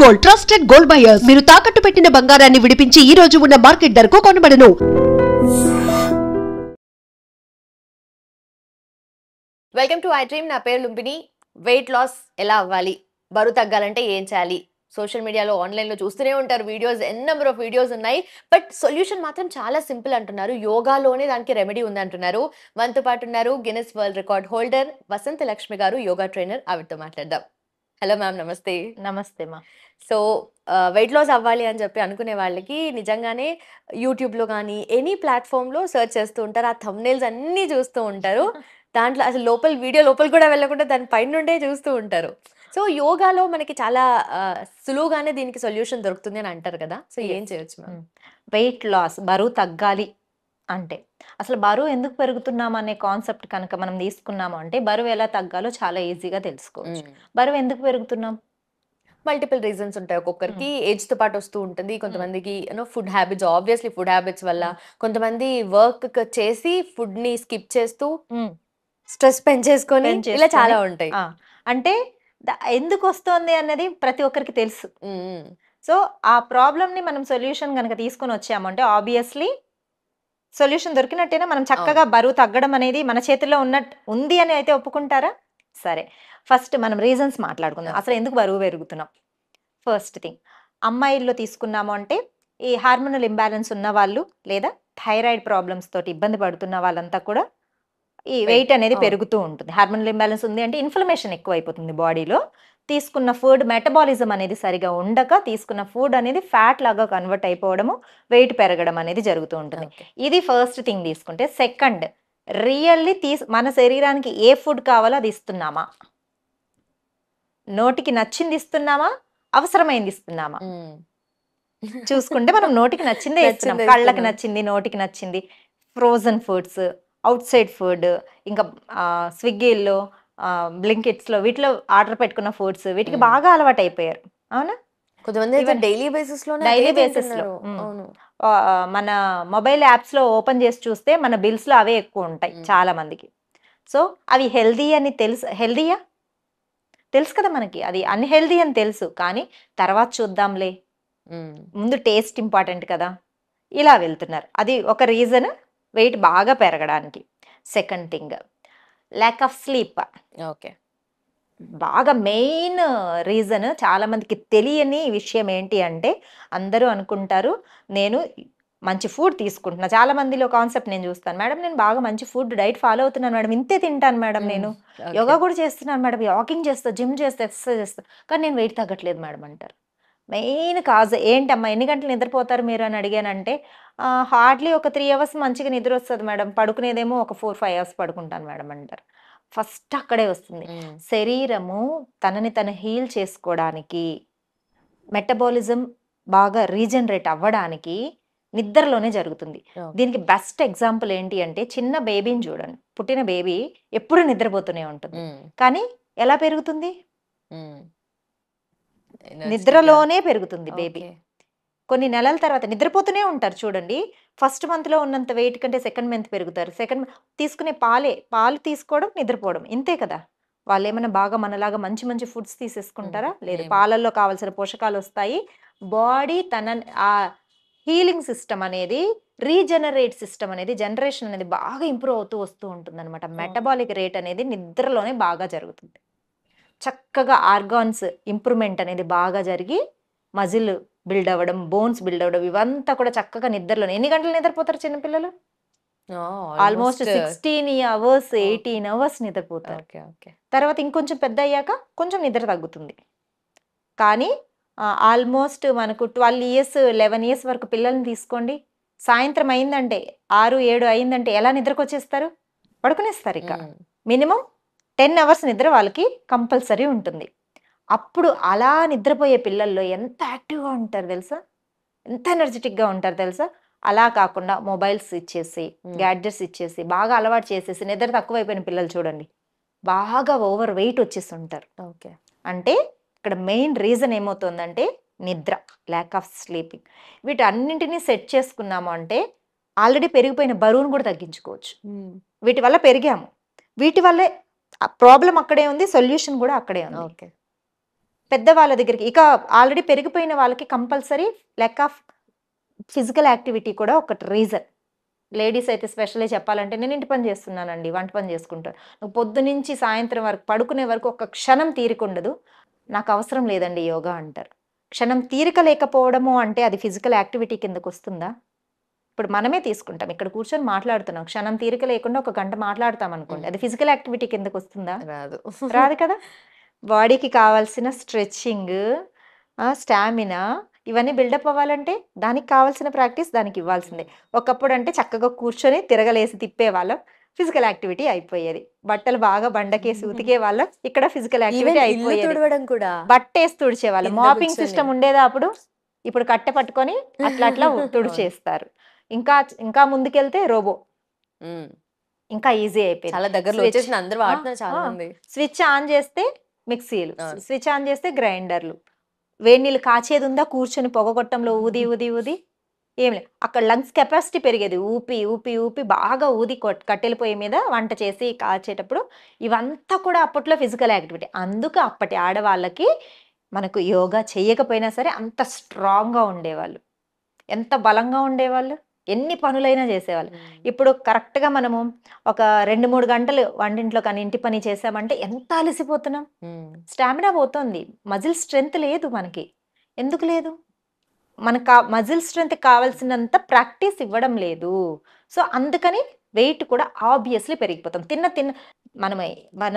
Gold trusted gold buyers. మీరు తాకట్టు పెట్టిన బంగారాన్ని విడిపించి ఈ రోజు ఉన్న మార్కెట్ ధరకు కొనబడును. Welcome to I dream. నా పేరు లుంబిని. వెయిట్ లాస్ ఎలా అవ్వాలి, బరువు తగ్గాలంటే ఏం చేయాలి? సోషల్ మీడియాలో ఆన్లైన్లో చూస్తూనే ఉంటారు videos, n number of videos ఉన్నాయి. బట్ సొల్యూషన్ మాత్రం చాలా సింపుల్ అంటున్నారు. యోగాలోనే దానికి రెమెడీ ఉంది అంటున్నారు. మనతో పాటు ఉన్నారు గిన్నెస్ వరల్డ్ రికార్డ్ హోల్డర్ వసంత లక్ష్మి గారు, యోగా ట్రైనర్. ఆవిడతో మాట్లాడదాం. హలో మ్యామ్, నమస్తే. నమస్తే మా. సో వెయిట్ లాస్ అవ్వాలి అని చెప్పి అనుకునే వాళ్ళకి నిజంగానే యూట్యూబ్లో కానీ ఎనీ ప్లాట్ఫామ్లో సెర్చ్ చేస్తూ ఉంటారు. ఆ థంబ్నెయిల్స్ అన్నీ చూస్తూ ఉంటారు. దాంట్లో అసలు వీడియో లోపల కూడా వెళ్ళకుండా దాని పైన నుండే చూస్తూ ఉంటారు. సో యోగాలో మనకి చాలా సులువుగానే దీనికి సొల్యూషన్ దొరుకుతుంది అని అంటారు కదా. సో ఏం చేయొచ్చు మ్యామ్? వెయిట్ లాస్, బరువు తగ్గాలి అంటే అసలు బరువు ఎందుకు పెరుగుతున్నాం అనే కాన్సెప్ట్ కనుక మనం తీసుకున్నాము అంటే బరువు ఎలా తగ్గాలో చాలా ఈజీగా తెలుసుకోవచ్చు. బరువు ఎందుకు పెరుగుతున్నాం? మల్టిపుల్ రీజన్స్ ఉంటాయి. ఒక్కొక్కరికి ఏజ్ తో పాటు వస్తూ ఉంటుంది. కొంతమందికి food habits, obviously food habits వల్ల. కొంతమంది వర్క్ చేసి ఫుడ్ ని స్కిప్ చేస్తూ స్ట్రెస్ పెంచేసుకొని ఇలా చాలా ఉంటాయి. అంటే ఎందుకు వస్తుంది అన్నది ప్రతి ఒక్కరికి తెలుసు. సో ఆ ప్రాబ్లమ్ ని మనం సొల్యూషన్ కనుక తీసుకొని వచ్చామంటే ఆబ్వియస్లీ సొల్యూషన్ దొరికినట్టేనా. మనం చక్కగా బరువు తగ్గడం అనేది మన చేతిలో ఉంది అని అయితే ఒప్పుకుంటారా? సరే, ఫస్ట్ మనం రీజన్స్ మాట్లాడుకుందాం. అసలు ఎందుకు బరువు పెరుగుతున్నాం? ఫస్ట్ థింగ్, అమ్మాయిల్లో తీసుకున్నాము అంటే ఈ హార్మోనల్ ఇంబ్యాలెన్స్ ఉన్న వాళ్ళు లేదా థైరాయిడ్ ప్రాబ్లమ్స్ తోటి ఇబ్బంది పడుతున్న వాళ్ళంతా కూడా ఈ వెయిట్ అనేది పెరుగుతూ ఉంటుంది. హార్మోనల్ ఇంబ్యాలెన్స్ ఉంది అంటే ఇన్ఫ్లమేషన్ ఎక్కువ అయిపోతుంది బాడీలో. తీసుకున్న ఫుడ్ మెటబాలిజం అనేది సరిగా ఉండక తీసుకున్న ఫుడ్ అనేది ఫ్యాట్ లాగా కన్వర్ట్ అయిపోవడము, వెయిట్ పెరగడం అనేది జరుగుతూ ఉంటుంది. ఇది ఫస్ట్ థింగ్ తీసుకుంటే. సెకండ్, రియల్లీ మన శరీరానికి ఏ ఫుడ్ కావాలో అది ఇస్తున్నామా? నోటికి నచ్చింది ఇస్తున్నామా, అవసరమైంది ఇస్తున్నామా? చూసుకుంటే మనం నోటికి నచ్చిందే ఇస్తున్నాం. కళ్ళకి నచ్చింది, నోటికి నచ్చింది. Frozen foods, out side food, ఇంకా స్విగ్గీలో, బ్లింకిట్స్లో వీటిలో ఆర్డర్ పెట్టుకున్న ఫుడ్స్ వీటికి బాగా అలవాటు అయిపోయారు. అవునా? కొంతమంది డైలీ బేసిస్లో మన మొబైల్ యాప్స్లో ఓపెన్ చేసి చూస్తే మన బిల్స్లో అవే ఎక్కువ ఉంటాయి చాలా మందికి. సో అవి హెల్దీ అని తెలుసు. హెల్దీయా? తెలుసు కదా మనకి. అది అన్హెల్దీ అని తెలుసు, కానీ తర్వాత చూద్దాంలే, ముందు టేస్ట్ ఇంపార్టెంట్ కదా, ఇలా వెళ్తున్నారు. అది ఒక రీజన్ వెయిట్ బాగా పెరగడానికి. Second thing, lack of sleep. Okay, బాగా మెయిన్ రీజన్. చాలా మందికి తెలియని విషయం ఏంటి అంటే అందరూ అనుకుంటారు నేను మంచి ఫుడ్ తీసుకుంటున్నా. చాలా మందిలో కాన్సెప్ట్ నేను చూస్తాను, మేడం నేను బాగా మంచి ఫుడ్ డైట్ ఫాలో అవుతున్నాను మేడం, ఇంతే తింటాను మేడం, నేను యోగా కూడా చేస్తున్నాను మేడం, వాకింగ్ చేస్తా, జిమ్ చేస్తా, ఎక్సర్సైజ్ చేస్తా, కానీ నేను వెయిట్ తగ్గట్లేదు మేడం అంటారు. మెయిన్ కాజ్ ఏంటమ్మా, ఎన్ని గంటలు నిద్రపోతారు మీరు అని అడిగానంటే హార్డ్లీ ఒక 3 hours మంచిగా నిద్ర వస్తుంది మేడం, పడుకునేదేమో ఒక 4-5 hours పడుకుంటాను మేడం అంటారు. ఫస్ట్ అక్కడే వస్తుంది. శరీరము తనని తను హీల్ చేసుకోవడానికి, మెటబాలిజం బాగా రీజనరేట్ అవ్వడానికి నిద్రలోనే జరుగుతుంది. దీనికి బెస్ట్ ఎగ్జాంపుల్ ఏంటి అంటే చిన్న బేబీని చూడండి. పుట్టిన బేబీ ఎప్పుడు నిద్రపోతూనే ఉంటుంది, కానీ ఎలా పెరుగుతుంది? నిద్రలోనే పెరుగుతుంది బేబీ. కొన్ని నెలల తర్వాత నిద్రపోతూనే ఉంటారు చూడండి. ఫస్ట్ మంత్లో ఉన్నంత వెయిట్ కంటే సెకండ్ మంత్ పెరుగుతారు. తీసుకునే పాలు తీసుకోవడం, నిద్రపోవడం, ఇంతే కదా. వాళ్ళు ఏమైనా బాగా మనలాగా మంచి మంచి ఫుడ్స్ తీసేసుకుంటారా? లేదు. పాలల్లో కావాల్సిన పోషకాలు వస్తాయి. బాడీ తన ఆ హీలింగ్ సిస్టమ్ అనేది, రీజనరేట్ సిస్టమ్ అనేది, జనరేషన్ అనేది బాగా ఇంప్రూవ్ అవుతూ వస్తూ ఉంటుంది అనమాట. మెటబాలిక్ రేట్ అనేది నిద్రలోనే బాగా జరుగుతుంది. చక్కగా ఆర్గాన్స్ ఇంప్రూవ్మెంట్ అనేది బాగా జరిగి మజిల్ బిల్డ్ అవ్వడం, బోన్స్ బిల్డ్ అవ్వడం, ఇవంతా కూడా చక్కగా నిద్రలోనే. ఎన్ని గంటలు నిద్రపోతారు చిన్నపిల్లలు? ఆల్మోస్ట్ 16 hours 18 hours నిద్రపోతారు. తర్వాత ఇంకొంచెం పెద్ద అయ్యాక కొంచెం నిద్ర తగ్గుతుంది. కానీ ఆల్మోస్ట్ మనకు 12 years 11 years వరకు పిల్లల్ని తీసుకోండి. సాయంత్రం అయిందంటే 6-7 అయిందంటే ఎలా నిద్రకు వచ్చేస్తారు? పడుకునేస్తారు. ఇక మినిమం 10 hours నిద్ర వాళ్ళకి కంపల్సరీ ఉంటుంది. అప్పుడు అలా నిద్రపోయే పిల్లల్లో ఎంత యాక్టివ్గా ఉంటారు తెలుసా, ఎంత ఎనర్జెటిక్గా ఉంటారు తెలుసా. అలా కాకుండా మొబైల్స్ ఇచ్చేసి, గ్యాడ్జెట్స్ ఇచ్చేసి, బాగా అలవాటు చేసేసి నిద్ర తక్కువైపోయిన పిల్లలు చూడండి, బాగా ఓవర్ వెయిట్ వచ్చేసి ఉంటారు. ఓకే, అంటే ఇక్కడ మెయిన్ రీజన్ ఏమవుతుందంటే నిద్ర, ల్యాక్ ఆఫ్ స్లీపింగ్. వీటన్నింటినీ సెట్ చేసుకున్నాము అంటే ఆల్రెడీ పెరిగిపోయిన బరువును కూడా తగ్గించుకోవచ్చు. వీటి వల్ల పెరిగాము, వీటి వల్లే ప్రాబ్లం అక్కడే ఉంది, సొల్యూషన్ కూడా అక్కడే ఉంది. ఓకే, పెద్దవాళ్ళ దగ్గరికి ఇక ఆల్రెడీ పెరిగిపోయిన వాళ్ళకి కంపల్సరీ లెక్ ఆఫ్ ఫిజికల్ యాక్టివిటీ కూడా ఒకటి రీజన్. లేడీస్ అయితే స్పెషల్లీ చెప్పాలంటే నేను ఇంటి పని చేస్తున్నానండి, వంట పని చేసుకుంటాను. నువ్వు పొద్దునుంచి సాయంత్రం వరకు పడుకునే వరకు ఒక క్షణం తీరిక ఉండదు. నాకు అవసరం లేదండి యోగా అంటారు. క్షణం తీరిక లేకపోవడము అంటే అది ఫిజికల్ యాక్టివిటీ కిందకు వస్తుందా? ఇప్పుడు మనమే తీసుకుంటాం, ఇక్కడ కూర్చొని మాట్లాడుతున్నాం, క్షణం తీరిక లేకుండా ఒక గంట మాట్లాడతాం అనుకోండి, అది ఫిజికల్ యాక్టివిటీ కిందకు వస్తుందా? రాదు. రాదు కదా. బాడీకి కావాల్సిన స్ట్రెచ్చింగ్, స్టామినా ఇవన్నీ బిల్డప్ అవ్వాలంటే దానికి కావాల్సిన ప్రాక్టీస్ దానికి ఇవ్వాల్సిందే. ఒకప్పుడు అంటే చక్కగా కూర్చొని తిరగలేసి తిప్పేవాళ్ళం, ఫిజికల్ యాక్టివిటీ అయిపోయేది. బట్టలు బాగా బండకేసి ఉతికే వాళ్ళం, ఇక్కడ ఫిజికల్ ఈవెన్ యాక్టివిటీ ఇల్లు అయిపోయేది. తుడవడం కూడా బట్టేసి తుడిచేవాళ్ళం. కింద మాపింగ్ కూర్చొని. సిస్టమ్ ఉండేదా అప్పుడు? ఇప్పుడు కట్టె పట్టుకొని అట్లా అట్లా తుడిచేస్తారు. ఇంకా ఇంకా ముందుకెళ్తే రోబో ఉమ్. ఇంకా ఈజీ అయిపోయింది. చాలా దగ్గరలో స్విచ్ వచ్చేసిన అందరూ వాడుతున్నారు చాలా మంది. స్విచ్ ఆన్ చేస్తే మిక్సీలు, అవును. స్విచ్ ఆన్ చేస్తే గ్రైండర్లు, వేడి నీళ్ళు కాచేది ఉందా కూర్చొని పొగగొట్టంలో ఊది ఊది ఊది ఏం లేదు. అక్కడ లంగ్స్ కెపాసిటీ పెరిగేది, ఊపి ఊపి ఊపి బాగా ఊది కట్టెల పొయ్యి మీద వంట చేసి కాచేటప్పుడు. ఇవంతా కూడా అప్పట్లో ఫిజికల్ యాక్టివిటీ. అందుకు అప్పటి ఆడవాళ్ళకి మనకు యోగా చేయకపోయినా సరే అంత స్ట్రాంగ్గా ఉండేవాళ్ళు, ఎంత బలంగా ఉండేవాళ్ళు, ఎన్ని పనులైనా చేసేవాళ్ళు. ఇప్పుడు కరెక్ట్గా మనము ఒక 2-3 గంటలు వంటింట్లో కానీ ఇంటి పని చేసామంటే ఎంత అలసిపోతున్నాం, స్టామినా పోతుంది, మజిల్ స్ట్రెంగ్త్ లేదు మనకి. ఎందుకు లేదు? మనకు మజిల్ స్ట్రెంగ్త్ కావాల్సినంత ప్రాక్టీస్ ఇవ్వడం లేదు. సో అందుకని వెయిట్ కూడా ఆబ్వియస్లీ పెరిగిపోతాం. మనం మన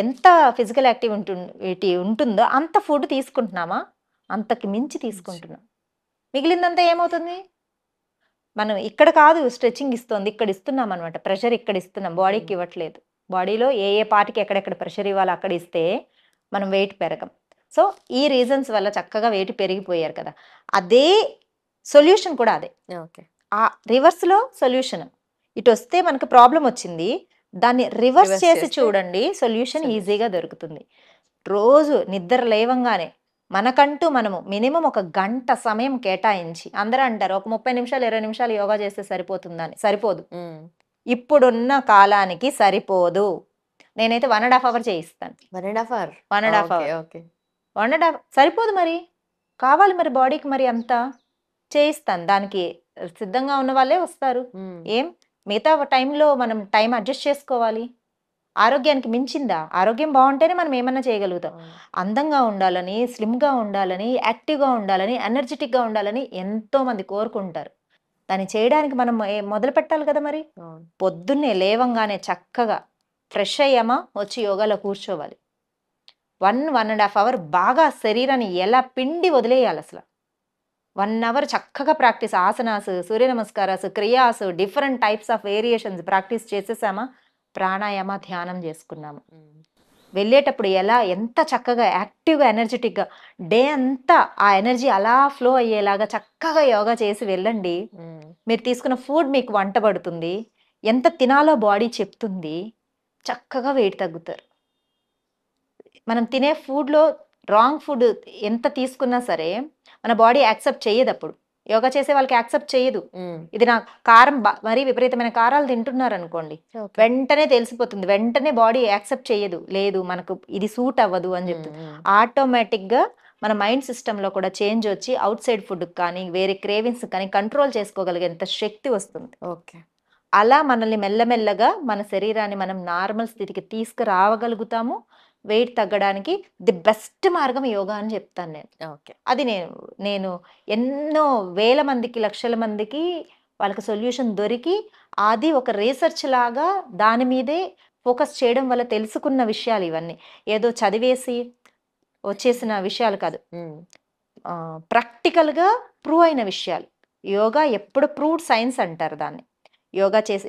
ఎంత ఫిజికల్ యాక్టివిటీ ఉంటుందో అంత ఫుడ్ తీసుకుంటున్నామా, అంతకి మించి తీసుకుంటున్నాం. మిగిలిందంతా ఏమవుతుంది? మనం ఇక్కడ కాదు స్ట్రెచ్చింగ్ ఇస్తుంది, ఇక్కడ ఇస్తున్నాం అనమాట. ప్రెషర్ ఇక్కడ ఇస్తున్నాం, బాడీకి ఇవ్వట్లేదు. బాడీలో ఏ ఏ పార్ట్కి ఎక్కడెక్కడ ప్రెషర్ ఇవ్వాలో అక్కడ ఇస్తే మనం వెయిట్ పెరగం. సో ఈ రీజన్స్ వల్ల చక్కగా వెయిట్ పెరిగిపోయారు కదా. అదే సొల్యూషన్ కూడా అదే. ఓకే. ఆ రివర్స్లో సొల్యూషన్ ఇటు వస్తే మనకు ప్రాబ్లం వచ్చింది, దాన్ని రివర్స్ Reverse చేసి చేస్తే చూడండి, సొల్యూషన్ solution. ఈజీగా దొరుకుతుంది. రోజు నిద్ర లేవంగానే మనకంటూ మనము మినిమం ఒక గంట సమయం కేటాయించి, అందరూ అంటారు ఒక 30 నిమిషాలు 20 నిమిషాలు యోగా చేస్తే సరిపోతుందని. సరిపోదు, ఇప్పుడున్న కాలానికి సరిపోదు. నేనైతే 1.5 అవర్ చేయిస్తాను. 1.5 అవర్ 1.5 ఓకే. Hour okay. 1.5 సరిపోదు, మరి కావాలి మరి బాడీకి, మరి అంతా చేయిస్తాను. దానికి సిద్ధంగా ఉన్న వాళ్ళే వస్తారు. ఏం మిగతా టైంలో మనం టైం అడ్జస్ట్ చేసుకోవాలి. ఆరోగ్యానికి మించిందా? ఆరోగ్యం బాగుంటేనే మనం ఏమన్నా చేయగలుగుతాం. అందంగా ఉండాలని, స్లిమ్గా ఉండాలని, యాక్టివ్గా ఉండాలని, ఎనర్జెటిక్గా ఉండాలని ఎంతో మంది కోరుకుంటారు. దాన్ని చేయడానికి మనం మొదలు పెట్టాలి కదా. మరి పొద్దున్నే లేవంగానే చక్కగా ఫ్రెష్ అయ్యామా, వచ్చి యోగాలో కూర్చోవాలి. 1.5 అవర్ బాగా శరీరాన్ని ఎలా పిండి వదిలేయాలి అసలు. 1 అవర్ చక్కగా practice, asanas, surya namaskaras, kriyas, different types of variations practice చేసేసామా, ప్రాణాయామ ధ్యానం చేసుకున్నాము. వెళ్ళేటప్పుడు ఎంత చక్కగా యాక్టివ్గా ఎనర్జెటిక్గా డే అంతా ఆ ఎనర్జీ అలా ఫ్లో అయ్యేలాగా చక్కగా యోగా చేసి వెళ్ళండి. మీరు తీసుకున్న ఫుడ్ మీకు వంట పడుతుంది, ఎంత తినాలో బాడీ చెప్తుంది, చక్కగా వెయిట్ తగ్గుతారు. మనం తినే ఫుడ్లో రాంగ్ ఫుడ్ ఎంత తీసుకున్నా సరే మన బాడీ యాక్సెప్ట్ చేయదు. అప్పుడు యోగా చేసే వాళ్ళకి యాక్సెప్ట్ చేయదు. ఇది నా కారం మరీ విపరీతమైన కారాలు తింటున్నారు అనుకోండి, వెంటనే తెలిసిపోతుంది, వెంటనే బాడీ యాక్సెప్ట్ చేయదు, లేదు మనకు ఇది సూట్ అవ్వదు అని చెప్తుంది. ఆటోమేటిక్గా మన మైండ్ సిస్టంలో కూడా చేంజ్ వచ్చి అవుట్ సైడ్ ఫుడ్ కానీ వేరే క్రేవింగ్స్ కానీ కంట్రోల్ చేసుకోగలిగేంత శక్తి వస్తుంది. ఓకే. అలా మనల్ని మెల్లమెల్లగా మన శరీరాన్ని మనం నార్మల్ స్థితికి తీసుకురావగలుగుతాము. వెయిట్ తగ్గడానికి ది బెస్ట్ మార్గం యోగా అని చెప్తాను నేను. ఓకే. అది నేను ఎన్నో వేల మందికి, లక్షల మందికి వాళ్ళకి సొల్యూషన్ దొరికి, అది ఒక రీసెర్చ్ లాగా దాని మీదే ఫోకస్ చేయడం వల్ల తెలుసుకున్న విషయాలు ఇవన్నీ. ఏదో చదివేసి వచ్చేసిన విషయాలు కాదు, ప్రాక్టికల్గా ప్రూవ్ అయిన విషయాలు. యోగా ఎప్పుడు ప్రూవ్డ్ సైన్స్ అంటారు దాన్ని.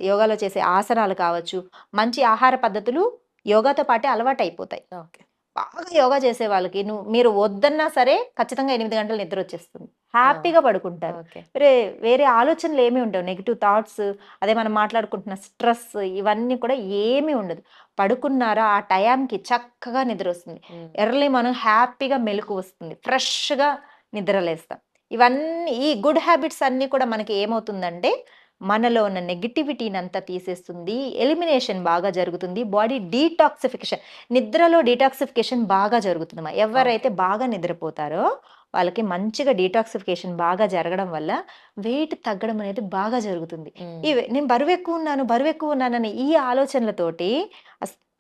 యోగాలో చేసే ఆసనాలు కావచ్చు, మంచి ఆహార పద్ధతులు యోగాతో పాటే అలవాటు అయిపోతాయి. ఓకే. బాగా యోగా చేసే వాళ్ళకి మీరు వద్దన్నా సరే ఖచ్చితంగా 8 గంటలు నిద్ర వచ్చేస్తుంది, హ్యాపీగా పడుకుంటారు. ఓకే. వేరే ఆలోచనలు ఏమీ ఉండవు, నెగిటివ్ థాట్స్, అదే మనం మాట్లాడుకుంటున్న స్ట్రెస్, ఇవన్నీ కూడా ఏమీ ఉండదు. పడుకున్నారా ఆ టైంకి చక్కగా నిద్ర వస్తుంది. ఎర్లీ మనం హ్యాపీగా మెలకు వస్తుంది, ఫ్రెష్గా నిద్రలేస్తాం. ఇవన్నీ ఈ గుడ్ హ్యాబిట్స్ అన్నీ కూడా మనకి ఏమవుతుందంటే మనలో ఉన్న నెగిటివిటీని అంతా తీసేస్తుంది, ఎలిమినేషన్ బాగా జరుగుతుంది, బాడీ డీటాక్సిఫికేషన్, నిద్రలో డీటాక్సిఫికేషన్ బాగా జరుగుతుందమ్మా. ఎవరైతే బాగా నిద్రపోతారో వాళ్ళకి మంచిగా డీటాక్సిఫికేషన్ బాగా జరగడం వల్ల వెయిట్ తగ్గడం అనేది బాగా జరుగుతుంది. నేను బరువు ఎక్కువ ఉన్నానని ఈ ఆలోచనలతోటి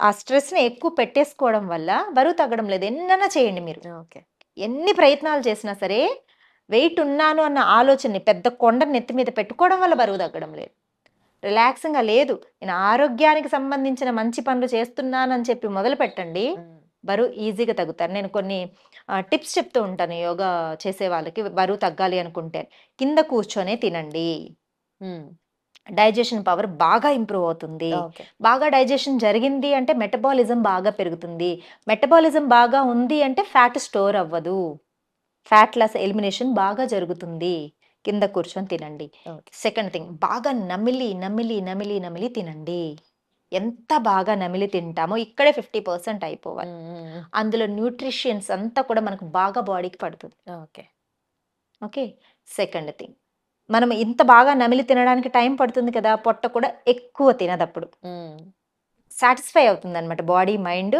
ఆ స్ట్రెస్ని ఎక్కువ పెట్టేసుకోవడం వల్ల బరువు తగ్గడం లేదు. ఎన్నైనా చేయండి మీరు, ఓకే. ఎన్ని ప్రయత్నాలు చేసినా సరే వెయిట్ ఉన్నాను అన్న ఆలోచనని పెద్ద కొండ నెత్తి మీద పెట్టుకోవడం వల్ల బరువు తగ్గడం లేదు. రిలాక్సింగ్గా లేదు, నేను ఆరోగ్యానికి సంబంధించిన మంచి పనులు చేస్తున్నానని చెప్పి మొదలు పెట్టండి, బరువు ఈజీగా తగ్గుతారు. నేను కొన్ని టిప్స్ చెప్తూ ఉంటాను యోగా చేసే వాళ్ళకి. బరువు తగ్గాలి అనుకుంటే కింద కూర్చొనే తినండి, డైజెషన్ పవర్ బాగా ఇంప్రూవ్ అవుతుంది. ఓకే. బాగా డైజెషన్ జరిగింది అంటే మెటబాలిజం బాగా పెరుగుతుంది. మెటబాలిజం బాగా ఉంది అంటే ఫ్యాట్ స్టోర్ అవ్వదు, ఫ్యాట్ లాస్ ఎలిమినేషన్ బాగా జరుగుతుంది. కింద కూర్చొని తినండి. ఓకే. సెకండ్ థింగ్, బాగా నమిలి నమిలి నమిలి నమిలి తినండి. ఎంత బాగా నమిలి తింటామో ఇక్కడే 50% అయిపోవాలి. అందులో న్యూట్రిషన్స్ అంతా కూడా మనకు బాగా బాడీకి పడుతుంది. ఓకే. ఓకే. సెకండ్ థింగ్, మనం ఇంత బాగా నమిలి తినడానికి టైం పడుతుంది కదా, పొట్ట కూడా ఎక్కువ తినదప్పుడు సాటిస్ఫై అవుతుంది అనమాట బాడీ మైండ్.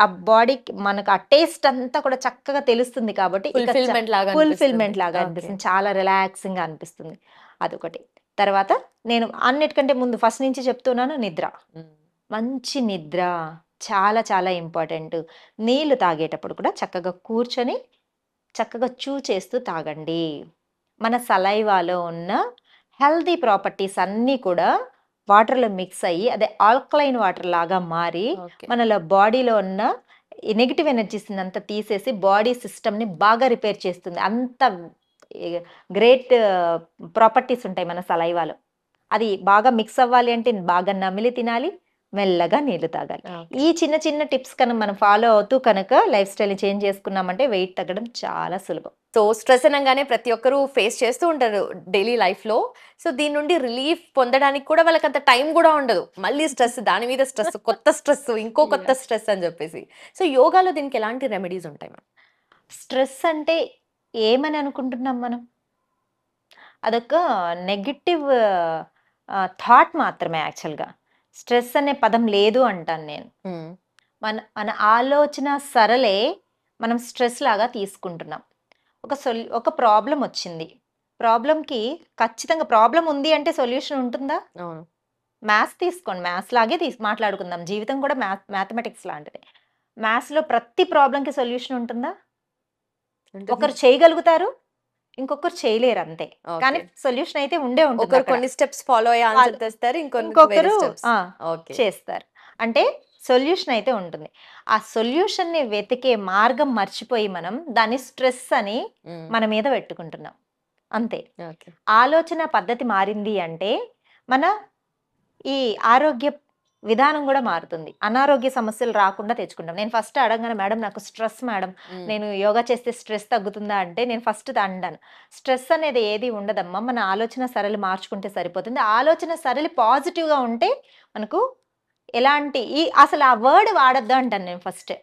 ఆ బాడీకి మనకు ఆ టేస్ట్ అంతా కూడా చక్కగా తెలుస్తుంది కాబట్టి ఫుల్ఫిల్మెంట్ లాగా ఫుల్ఫిల్మెంట్ లాగా ఓకే. అనిపిస్తుంది, చాలా రిలాక్సింగ్ గా అనిపిస్తుంది. అదొకటి. తర్వాత నేను అన్నిటికంటే ముందు ఫస్ట్ నుంచి చెప్తున్నాను, నిద్ర. మంచి నిద్ర చాలా చాలా ఇంపార్టెంట్. నీళ్లు తాగేటప్పుడు కూడా చక్కగా కూర్చొని చక్కగా చూ చేస్తూ తాగండి. మన సలైవాలో ఉన్న హెల్దీ ప్రాపర్టీస్ అన్నీ కూడా వాటర్లో మిక్స్ అయ్యి అదే ఆల్కలైన్ వాటర్ లాగా మారి ఓకే. మనలో బాడీలో ఉన్న నెగిటివ్ ఎనర్జీస్ అంతా తీసేసి బాడీ సిస్టమ్ని బాగా రిపేర్ చేస్తుంది. అంత గ్రేట్ ప్రాపర్టీస్ ఉంటాయి మన సలైవాలో. అది బాగా మిక్స్ అవ్వాలి అంటే బాగా నమిలి తినాలి, మెల్లగా నీళ్లు తాగాలి. ఓకే. ఈ చిన్న చిన్న టిప్స్ కనుక మనం ఫాలో అవుతూ కనుక లైఫ్ స్టైల్ చేంజ్ చేసుకున్నామంటే వెయిట్ తగ్గడం చాలా సులభం. సో స్ట్రెస్ అనగానే ప్రతి ఒక్కరు ఫేస్ చేస్తూ ఉంటారు డైలీ లైఫ్ లో. సో దీని నుండి రిలీఫ్ పొందడానికి కూడా వాళ్ళకి అంత టైం కూడా ఉండదు. మళ్ళీ స్ట్రెస్, దాని మీద స్ట్రెస్, కొత్త స్ట్రెస్, ఇంకో కొత్త స్ట్రెస్ అని చెప్పేసి. సో యోగాలో దీనికి ఎలాంటి రెమెడీస్ ఉంటాయి మ్యామ్? స్ట్రెస్ అంటే ఏమని అనుకుంటున్నాం మనం? అదొక నెగటివ్ థాట్ మాత్రమే. యాక్చువల్గా స్ట్రెస్ అనే పదం లేదు అంటాను నేను. మన మన ఆలోచన సరళే మనం స్ట్రెస్ లాగా తీసుకుంటున్నాం. ఒక ప్రాబ్లం వచ్చింది, ప్రాబ్లంకి ఖచ్చితంగా ప్రాబ్లం ఉంది అంటే సొల్యూషన్ ఉంటుందా? అవును. మ్యాథ్స్ తీసుకోండి, మ్యాథ్స్ లాగే మాట్లాడుకుందాం. జీవితం కూడా మ్యాథమెటిక్స్ లాంటిది. మ్యాథ్స్లో ప్రతి ప్రాబ్లంకి సొల్యూషన్ ఉంటుందా? ఒకరు చేయగలుగుతారు, ఇంకొకరు చేయలేరు, అంతే. కానీ సొల్యూషన్ అయితే ఉండే ఉంటుంది. ఒకరు కొన్ని స్టెప్స్ ఫాలో అయ్యి ఆన్సర్ తెస్తారు, ఇంకొకరు ఓకే. చేస్తారు. అంటే సొల్యూషన్ అయితే ఉంటుంది. ఆ సొల్యూషన్ ని వెతికే మార్గం మర్చిపోయి మనం దాన్ని స్ట్రెస్ అని మన మీద పెట్టుకుంటున్నాం, అంతే. ఓకే. ఆలోచన పద్ధతి మారింది అంటే మన ఈ ఆరోగ్య విధానం కూడా మారుతుంది. అనారోగ్య సమస్యలు రాకుండా తెచ్చుకుంటాం. నేను ఫస్ట్ అడగగానే మేడం నాకు స్ట్రెస్ మేడం, నేను యోగా చేస్తే స్ట్రెస్ తగ్గుతుందా అంటే నేను ఫస్ట్ అంటాను, స్ట్రెస్ అనేది ఏది ఉండదమ్మా, మన ఆలోచన సరళి మార్చుకుంటే సరిపోతుంది. ఆలోచన సరళి పాజిటివ్గా ఉంటే మనకు ఎలాంటి అసలు ఆ వర్డ్ వాడద్దు అంటాను నేను ఫస్ట్.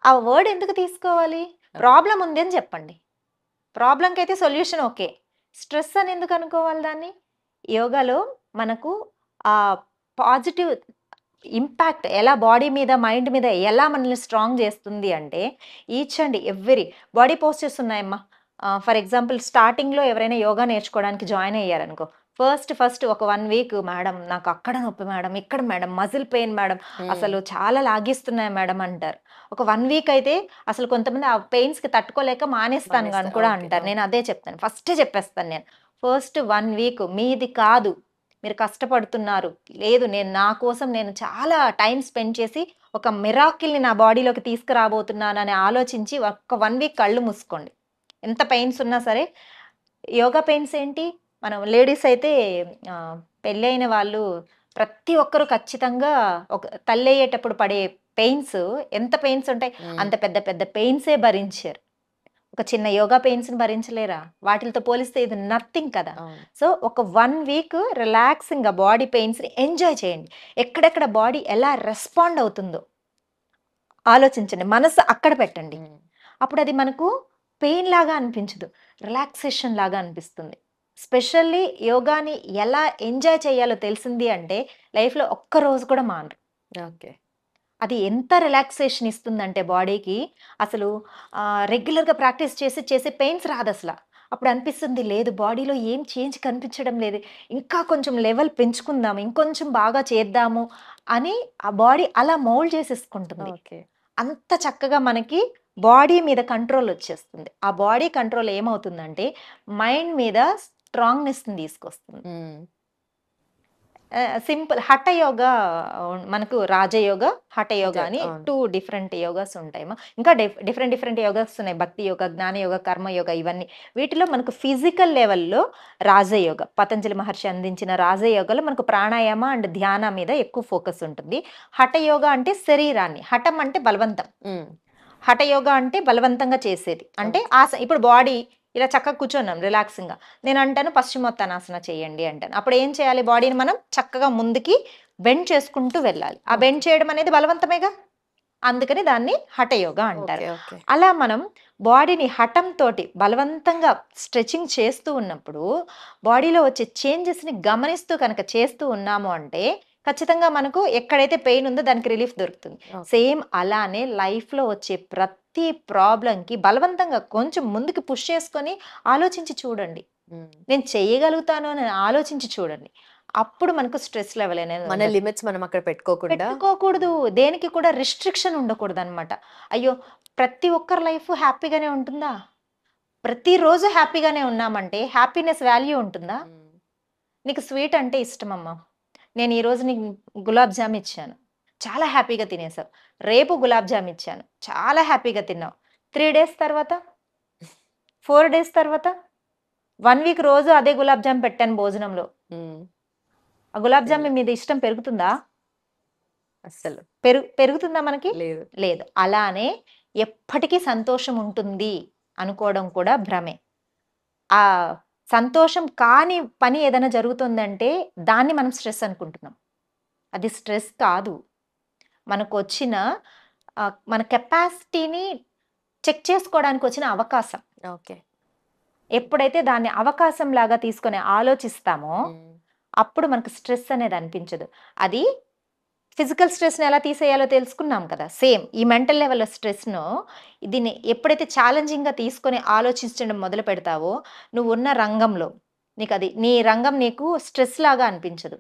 ఆ వర్డ్ ఎందుకు తీసుకోవాలి? ప్రాబ్లం ఉంది అని చెప్పండి, ప్రాబ్లంకి అయితే సొల్యూషన్ ఓకే. స్ట్రెస్ అని ఎందుకు అనుకోవాలి దాన్ని? యోగాలో మనకు ఆ పాజిటివ్ ఇంపాక్ట్ ఎలా బాడీ మీద, మైండ్ మీద ఎలా మనల్ని స్ట్రాంగ్ చేస్తుంది అంటే each and every body postures ఉన్నాయమ్మా. ఫర్ ఎగ్జాంపుల్ స్టార్టింగ్లో ఎవరైనా యోగా నేర్చుకోవడానికి జాయిన్ అయ్యారనుకో, ఫస్ట్ ఒక 1 వీక్ మేడం నాకు అక్కడ నొప్పి మేడం, ఇక్కడ మేడం మజిల్ పెయిన్ మేడం, అసలు చాలా లాగిస్తున్నాయి మేడం అంటారు. ఒక 1 వీక్ అయితే అసలు కొంతమంది ఆ పెయిన్స్కి తట్టుకోలేక మానేస్తాను అని కూడా అంటారు. నేను అదే చెప్తాను, ఫస్టే చెప్పేస్తాను నేను, ఫస్ట్ 1 వీక్ మీది కాదు, మీరు కష్టపడుతున్నారు, లేదు నేను నా కోసం నేను చాలా టైం స్పెండ్ చేసి ఒక మిరాకిల్ని నా బాడీలోకి తీసుకురాబోతున్నాను అని ఆలోచించి ఒక్క 1 వీక్ కళ్ళు మూసుకోండి. ఎంత పెయిన్స్ ఉన్నా సరే. యోగా పెయిన్స్ ఏంటి, మనం లేడీస్ అయితే పెళ్ళైన వాళ్ళు ప్రతి ఒక్కరు ఖచ్చితంగా ఒక తల్లి అయ్యేటప్పుడు పడే పెయిన్స్, ఎంత పెయిన్స్ ఉంటాయి, అంత పెద్ద పెద్ద పెయిన్సే భరించారు. ఒక చిన్న యోగా పెయిన్స్ని భరించలేరా? వాటితో పోలిస్తే ఇది నథింగ్ కదా. సో ఒక 1 వీక్ రిలాక్సింగ్గా బాడీ పెయిన్స్ని ఎంజాయ్ చేయండి. ఎక్కడెక్కడ బాడీ ఎలా రెస్పాండ్ అవుతుందో ఆలోచించండి, మనసు అక్కడ పెట్టండి. అప్పుడు అది మనకు పెయిన్ లాగా అనిపించదు, రిలాక్సేషన్ లాగా అనిపిస్తుంది. స్పెషల్లీ యోగాని ఎలా ఎంజాయ్ చేయాలో తెలిసింది అంటే లైఫ్‌లో ఒక్క రోజు కూడా మానరు. ఓకే. అది ఎంత రిలాక్సేషన్ ఇస్తుందంటే బాడీకి అసలు రెగ్యులర్‌గా ప్రాక్టీస్ చేసి చేసి పెయిన్స్ రాదసల. అప్పుడు అనిపిస్తుంది లేదు బాడీలో ఏం చేంజ్ కనిపించడం లేదు. ఇంకా కొంచెం లెవెల్ పెంచుకుందాము, ఇంకొంచెం బాగా చేద్దాము అని ఆ బాడీ అలా మౌల్డ్ చేసేసుకుంటుంది. ఓకే. అంత చక్కగా మనకి బాడీ మీద కంట్రోల్ వచ్చేస్తుంది. ఆ బాడీ కంట్రోల్ ఏమవుతుందంటే మైండ్ మీద స్ట్రాంగ్‌నెస్‌ని తీసుకొస్తుంది. హ్మ్. సింపుల్ హఠ యోగా మనకు రాజయోగ, హఠ యోగా అదే. అని అవును. 2 డిఫరెంట్ యోగాస్ ఉంటాయమ్మా. ఇంకా డిఫరెంట్ డిఫరెంట్ యోగాస్ ఉన్నాయి. భక్తి యోగ, జ్ఞాన యోగ, కర్మ యోగ ఇవన్నీ. వీటిలో మనకు ఫిజికల్ లెవెల్‌లో రాజయోగ, పతంజలి మహర్షి అందించిన రాజయోగలో మనకు ప్రాణాయామ అండ్ ధ్యాన మీద ఎక్కువ ఫోకస్ ఉంటుంది. హఠ యోగ అంటే శరీరాన్ని, హఠం అంటే బలవంతం. హ్మ్. హఠ యోగ అంటే బలవంతంగా చేసేది. అంటే ఇప్పుడు బాడీ ఇలా చక్కగా కూర్చున్నాం రిలాక్సింగ్‌గా. నేను అంటాను పశ్చిమోత్తానాసన చేయండి అంటాను. అప్పుడు ఏం చేయాలి బాడీని మనం చక్కగా ముందుకి బెండ్ చేసుకుంటూ వెళ్ళాలి. ఆ బెండ్ చేయడం అనేది బలవంతమేగా. అందుకని దాన్ని హఠయోగ అంటారు. ఓకే. ఓకే. అలా మనం బాడీని హఠంతోటి బలవంతంగా స్ట్రెచింగ్ చేస్తూ ఉన్నప్పుడు బాడీలో వచ్చే చేంజెస్‌ని గమనిస్తూ కనుక చేస్తూ ఉన్నాము అంటే ఖచ్చితంగా మనకు ఎక్కడైతే పెయిన్ ఉందో దానికి రిలీఫ్ దొరుకుతుంది. ఓకే. సేమ్ అలానే లైఫ్‌లో వచ్చే ప్రతి ప్రాబ్లమ్‌కి బలవంతంగా కొంచెం ముందుకు పుష్ చేసుకొని ఆలోచించి చూడండి. హ్మ్. నేను చేయగలుగుతాను అని ఆలోచించి చూడండి. అప్పుడు మనకు స్ట్రెస్ లెవెల్ అనేది మన ఉండదు. లిమిట్స్ మనం అక్కడ పెట్టుకోకుండా పెట్టుకోకూడదు. దేనికి కూడా రిస్ట్రిక్షన్ ఉండకూడదనమాట. అయ్యో! ప్రతి ఒక్కరి లైఫ్ హ్యాపీగానే ఉంటుందా? ప్రతిరోజు హ్యాపీగానే ఉన్నామంటే హ్యాపీనెస్ వాల్యూ ఉంటుందా? హ్మ్. నీకు స్వీట్ అంటే ఇష్టమమ్మా. నేను ఈరోజు నీకు గులాబ్ జామ్ ఇచ్చాను. చాలా హ్యాపీగా తినేసావు. రేపు గులాబ్ జామ్ ఇచ్చాను. చాలా హ్యాపీగా తిన్నావు. 3 డేస్ తర్వాత, 4 డేస్ తర్వాత, 1 వీక్ రోజు అదే గులాబ్ జామ్ పెట్టాను భోజనంలో. హ్మ్. ఆ గులాబ్ జామ్ మీద ఇష్టం పెరుగుతుందా? అస్సలు పెరుగుతుందా మనకి? లేదు. లేదు. అలానే ఎప్పటికీ సంతోషం ఉంటుంది అనుకోవడం కూడా భ్రమే. ఆ సంతోషం కాని పని ఏదైనా జరుగుతుందంటే దాన్ని మనం స్ట్రెస్ అనుకుంటున్నాం. అది స్ట్రెస్ కాదు. మనకొచ్చిన మన కెపాసిటీని చెక్ చేసుకోవడానికి వచ్చిన అవకాశం. ఓకే. ఎప్పుడైతే దాన్ని అవకాశంలాగా తీసుకొని ఆలోచిస్తామో హ్మ్. అప్పుడు మనకు స్ట్రెస్ అనేది అనిపించదు. అది ఫిజికల్ స్ట్రెస్‌ని ఎలా తీసేయాలో తెలుసుకున్నాం కదా! సేమ్ ఈ మెంటల్ లెవెల్‌లో స్ట్రెస్‌ను దీన్ని ఎప్పుడైతే ఛాలెంజింగ్‌గా తీసుకొని ఆలోచించడం మొదలు పెడతావో, నువ్వున్న రంగంలో నీ రంగం నీకు స్ట్రెస్ లాగా అనిపించదు.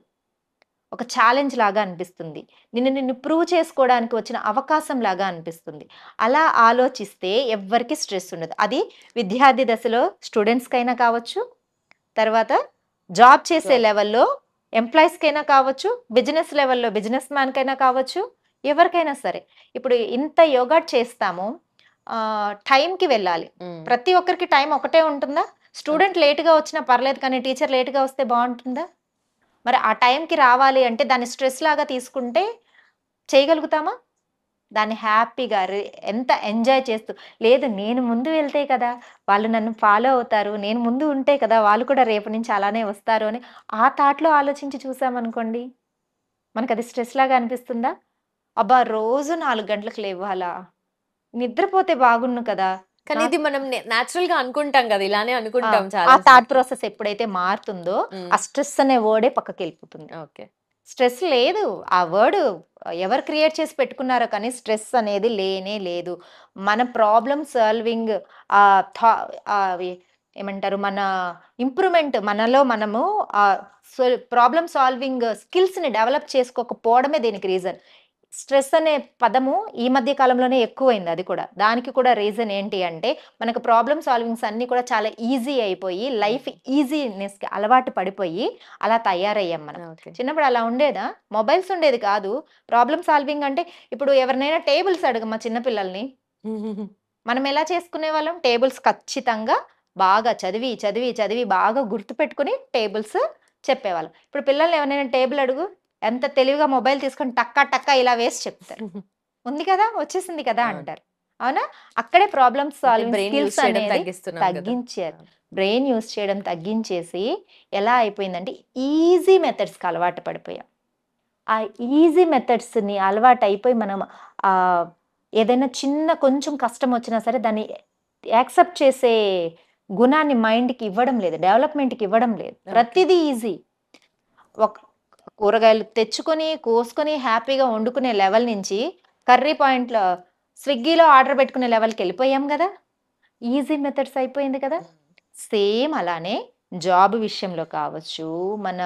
ఒక ఛాలెంజ్ లాగా అనిపిస్తుంది. నిన్ను ప్రూవ్ చేసుకోవడానికి వచ్చిన అవకాశం లాగా అనిపిస్తుంది. అలా ఆలోచిస్తే ఎవ్వరికీ స్ట్రెస్ ఉండదు. అది విద్యార్థి దశలో స్టూడెంట్స్‌కైనా కావచ్చు, తర్వాత జాబ్ చేసే జాబ్. లెవెల్‌లో ఎంప్లాయీస్‌కైనా కావచ్చు, బిజినెస్ లెవెల్‌లో బిజినెస్ మ్యాన్‌కైనా కావచ్చు, ఎవరికైనా సరే. ఇప్పుడు ఇంత యోగా చేస్తాము. టైంకి వెళ్ళాలి. హ్మ్. ప్రతి ఒక్కరికి టైం ఒకటే ఉంటుందా? స్టూడెంట్ లేట్‌గా వచ్చినా పర్లేదు కానీ టీచర్ లేట్‌గా వస్తే బావుంటుందా? మరి ఆ టైంకి రావాలి అంటే దాన్ని స్ట్రెస్ లాగా తీసుకుంటే చేయగలుగుతామా? దాన్ని హ్యాపీగా ఎంత ఎంజాయ్ చేస్తూ లేదు నేను ముందు వెళ్తే కదా! వాళ్ళు నన్ను ఫాలో అవుతారు. నేను ముందు ఉంటే కదా! వాళ్ళు కూడా రేపటి నుంచి అలానే వస్తారు అని ఆ థాట్‌లో ఆలోచించి చూసామనుకోండి. మనకది స్ట్రెస్ లాగా అనిపిస్తుందా? అబ్బా! రోజు 4 గంటలకు లేవ్వాలా? నిద్రపోతే బాగున్ను కదా! కానీ నా ఇది మనం నేచురల్‌గా అనుకుంటాం గదా! ఇలానే ఆ! అనుకుంటాం ఆ చాలా థాట్ సార్లు. ప్రాసెస్ ఎప్పుడైతే మారుతుందో హ్మ్. ఆ స్ట్రెస్ అనే వర్డే పక్కకెళ్ళిపోతుంది. ఓకే. స్ట్రెస్ లేదు. ఆ వర్డ్ ఎవరు క్రియేట్ చేసి పెట్టుకున్నారో కానీ స్ట్రెస్ అనేది లేనే లేదు. మన ప్రాబ్లమ్ సాల్వింగ్ ఆహ్, థా అవి ఏమంటారు? మన ఇంప్రూవ్‌మెంట్ మనలో మనము ఆహ్, ప్రాబ్లమ్ సాల్వింగ్ స్కిల్స్‌ని డెవలప్ చేసుకోకపోవడమే దీనికి రీజన్. స్ట్రెస్ అనే పదము ఈ మధ్య కాలంలోనే ఎక్కువైంది అది కూడా. దానికి కూడా రీజన్ ఏంటి అంటే మనకు ప్రాబ్లమ్ సాల్వింగ్స్ అన్నీ కూడా చాలా ఈజీ అయిపోయి లైఫ్ ఈజీనెస్‌కి అలవాటు పడిపోయి అలా తయారయ్యాం మనం. ఓకే. చిన్నప్పుడు అలా ఉండేదా? మొబైల్స్ ఉండేది కాదు. ప్రాబ్లమ్ సాల్వింగ్ అంటే ఇప్పుడు ఎవరినైనా టేబుల్స్ అడగమా చిన్న పిల్లల్ని. మనం ఎలా చేసుకునేవాళ్ళం? టేబుల్స్ ఖచ్చితంగా బాగా చదివి, చదివి, చదివి బాగా గుర్తుపెట్టుకొని టేబుల్స్ చెప్పేవాళ్ళం. ఇప్పుడు పిల్లల్ని ఎవరినైనా టేబుల్ అడుగు ఎంత తెలివిగా మొబైల్ తీసుకొని టక్క టక్క ఇలా వేసి చెప్తారు. ఉంది కదా! వచ్చేసింది కదా! అవును. అంటారు. అవునా? అక్కడే ప్రాబ్లమ్ అంటే సాల్వింగ్ బ్రెయిన్ యూజ్ స్కిల్స్ చేయడం అనేది తగ్గిస్తున్నాం గదా! తగ్గించారు. అవును. బ్రెయిన్ యూజ్ చేయడం తగ్గించేసి ఎలా అయిపోయిందంటే ఈజీ మెథడ్స్‌కి అలవాటు పడిపోయాం. ఆ ఈజీ మెథడ్స్‌ని అలవాటయిపోయి మనం ఆహ్, ఏదైనా చిన్న కొంచెం కష్టమొచ్చినా సరే దాన్ని యాక్సెప్ట్ చేసే గుణాన్ని మైండ్కి ఇవ్వడం లేదు, డెవలప్మెంట్కి ఇవ్వడం లేదు. ప్రతిదీ ఈజీ. ఒక కూరగాయలు తెచ్చుకొని కోసుకొని హ్యాపీగా వండుకునే లెవెల్ నుంచి కర్రీ పాయింట్లో స్విగ్గీలో ఆర్డర్ పెట్టుకునే లెవెల్కి వెళ్ళిపోయాం కదా. ఈజీ మెథడ్స్ అయిపోయింది కదా. సేమ్ అలానే జాబ్ విషయంలో కావచ్చు, మన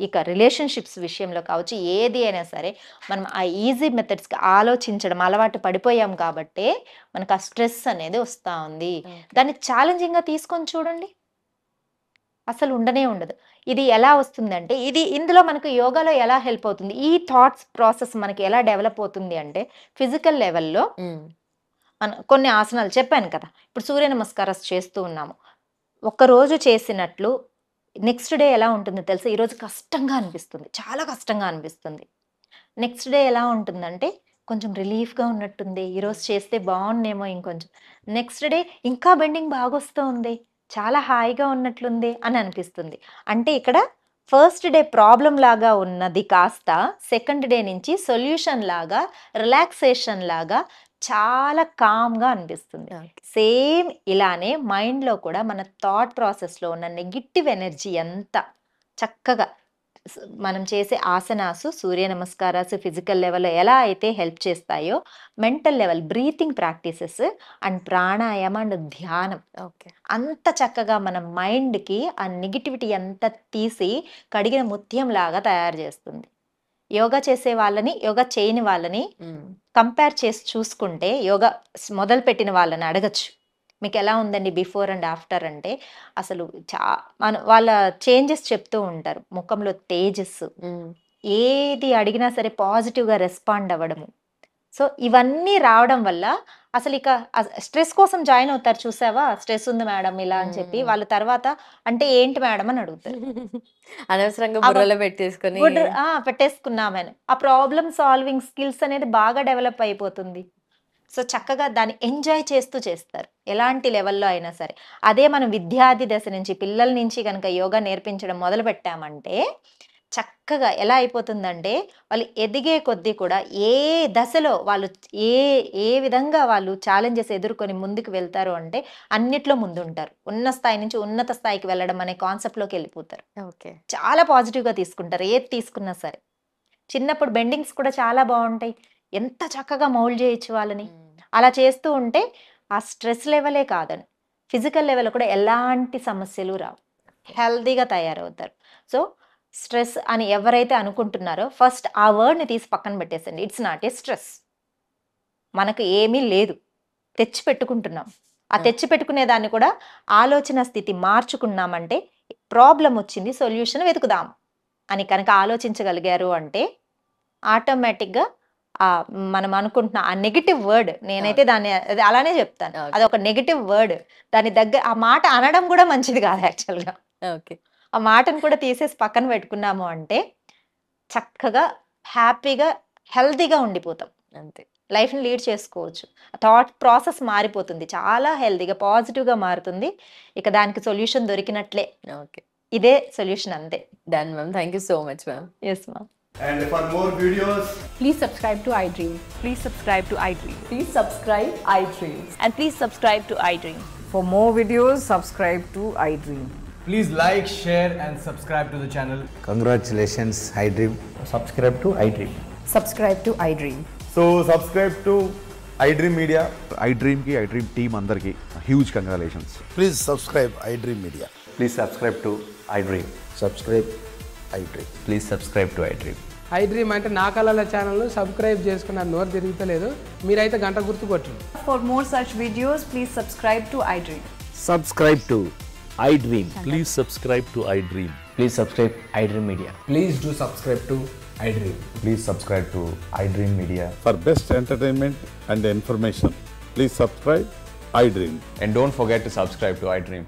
ఇక రిలేషన్షిప్స్ విషయంలో కావచ్చు, ఏది అయినా సరే మనం ఆ ఈజీ మెథడ్స్కి ఆలోచించడం అలవాటు పడిపోయాం కాబట్టే మనకు ఆ స్ట్రెస్ అనేది వస్తూ ఉంది. దాన్ని ఛాలెంజింగ్గా తీసుకొని చూడండి, అసలు ఉండనే ఉండదు. ఇది ఎలా వస్తుందంటే, ఇందులో మనకు యోగాలో ఎలా హెల్ప్ అవుతుంది, ఈ థాట్స్ ప్రాసెస్ మనకి ఎలా డెవలప్ అవుతుంది అంటే, ఫిజికల్ లెవెల్లో కొన్ని ఆసనాలు చెప్పాను కదా. ఇప్పుడు సూర్య నమస్కారాలు చేస్తూ ఉన్నాము, ఒక్కరోజు చేసినట్లు నెక్స్ట్ డే ఎలా ఉంటుందో తెలుసా? ఈరోజు కష్టంగా అనిపిస్తుంది, చాలా కష్టంగా అనిపిస్తుంది. నెక్స్ట్ డే ఎలా ఉంటుందంటే కొంచెం రిలీఫ్గా ఉన్నట్టుంది, ఈరోజు చేస్తే బాగుండేమో ఇంకొంచెం. నెక్స్ట్ డే ఇంకా బెండింగ్ బాగొస్తూ ఉంది, చాలా హాయిగా ఉన్నట్లుంది అని అనిపిస్తుంది. అంటే ఇక్కడ ఫస్ట్ డే ప్రాబ్లం లాగా ఉన్నది కాస్త సెకండ్ డే నుంచి సొల్యూషన్ లాగా, రిలాక్సేషన్ లాగా చాలా కామ్గా అనిపిస్తుంది. సేమ్ ఇలానే మైండ్లో కూడా మన థాట్ ప్రాసెస్లో ఉన్న నెగిటివ్ ఎనర్జీ ఎంత చక్కగా మనం చేసే ఆసనాసు, సూర్య నమస్కారాలు ఫిజికల్ లెవెల్లో ఎలా అయితే హెల్ప్ చేస్తాయో, mental level breathing practices and ప్రాణాయామం అండ్ ధ్యానం అంత చక్కగా మన మైండ్కి ఆ నెగిటివిటీ అంతా తీసి కడిగిన ముత్యం లాగా తయారు చేస్తుంది. యోగా చేసే వాళ్ళని, యోగా చేయని వాళ్ళని కంపేర్ చేసి చూసుకుంటే, యోగా మొదలు పెట్టిన వాళ్ళని అడగచ్చు, మీకు ఎలా ఉందండి బిఫోర్ అండ్ ఆఫ్టర్ అంటే, అసలు వాళ్ళ చేంజెస్ చెప్తూ ఉంటారు. ముఖంలో తేజస్సు, ఏది అడిగినా సరే పాజిటివ్గా రెస్పాండ్ అవ్వడము. సో ఇవన్నీ రావడం వల్ల అసలు ఇక స్ట్రెస్ కోసం జాయిన్ అవుతారు. చూసావా, స్ట్రెస్ ఉంది మేడం ఇలా అని చెప్పి, వాళ్ళ తర్వాత అంటే ఏంటి మేడం అని అడుగుతారు. అనవసరంగా బుర్రలో పెట్టేసుకొని పెట్టేసుకున్నామని ఆ ప్రాబ్లమ్ సాల్వింగ్ స్కిల్స్ అనేది బాగా డెవలప్ అయిపోతుంది. సో చక్కగా దాన్ని ఎంజాయ్ చేస్తూ చేస్తారు, ఎలాంటి లెవెల్లో అయినా సరే. అదే మనం విద్యార్థి దశ నుంచి, పిల్లల నుంచి కనుక యోగా నేర్పించడం మొదలు పెట్టామంటే చక్కగా ఎలా అయిపోతుందంటే, వాళ్ళు ఎదిగే కొద్దీ కూడా ఏ దశలో వాళ్ళు ఏ విధంగా వాళ్ళు ఛాలెంజెస్ ఎదుర్కొని ముందుకు వెళ్తారు అంటే అన్నిట్లో ముందుంటారు. ఉన్న స్థాయి నుంచి ఉన్నత స్థాయికి వెళ్ళడం అనే కాన్సెప్ట్లోకి వెళ్ళిపోతారు. చాలా పాజిటివ్గా తీసుకుంటారు ఏది తీసుకున్నా సరే. చిన్నప్పుడు బెండింగ్స్ కూడా చాలా బాగుంటాయి, ఎంత చక్కగా మౌల్డ్ చేయొచ్చు వాళ్ళని. అలా చేస్తూ ఉంటే ఆ స్ట్రెస్ లెవెలే కాదని ఫిజికల్ లెవెల్ కూడా ఎలాంటి సమస్యలు రావు, హెల్తీగా తయారవుతారు. సో స్ట్రెస్ అని ఎవరైతే అనుకుంటున్నారో ఫస్ట్ ఆ వర్డ్ని తీసి పక్కన పెట్టేసండి. ఇట్స్ నాట్ ఏ స్ట్రెస్, మనకు ఏమీ లేదు, తెచ్చి పెట్టుకుంటున్నాం. ఆ తెచ్చి పెట్టుకునే దాన్ని కూడా ఆలోచన స్థితి మార్చుకున్నామంటే, ప్రాబ్లం వచ్చింది సొల్యూషన్ వెతుకుదాం అని కనుక ఆలోచించగలిగారు అంటే ఆటోమేటిక్గా మనం అనుకుంటున్న ఆ నెగిటివ్ వర్డ్, నేనైతే దాన్ని అలానే చెప్తాను, అది ఒక నెగిటివ్ వర్డ్. దాని దగ్గర ఆ మాట అనడం కూడా మంచిది కాదు యాక్చువల్గా. ఆ మాటను కూడా తీసేసి పక్కన పెట్టుకున్నాము అంటే చక్కగా హ్యాపీగా హెల్తీగా ఉండిపోతాం, అంతే. లైఫ్ని లీడ్ చేసుకోవచ్చు. థాట్ ప్రాసెస్ మారిపోతుంది, చాలా హెల్తీగా పాజిటివ్గా మారుతుంది. ఇక దానికి సొల్యూషన్ దొరికినట్లే. ఇదే సొల్యూషన్, అంతే. Done ma'am, thank you so much ma'am. Yes ma'am. And for more videos, please subscribe to iDream. Please subscribe to iDream. Please subscribe iDream. And please subscribe to iDream. For more videos, subscribe to iDream. please like, share and subscribe to the channel. Congratulations, iDream. Subscribe to iDream. Subscribe to iDream. So subscribe to iDream Media. iDream ki iDream team andarki huge congratulations. Please subscribe iDream Media. Please subscribe to iDream. Subscribe iDream. Please subscribe to iDream. iDream అంటే నా కళల channel subscribe చేసుకున్న నోరు తిరుగుతలేదు, మీరైతే గంట గుర్తు కొట్టండి. For more such videos, please subscribe to iDream. Subscribe to iDream. Please subscribe to iDream. Please subscribe iDream Media. Please do subscribe to iDream. Please subscribe to iDream Media. For best entertainment and information, please subscribe iDream. And don't forget to subscribe to iDream.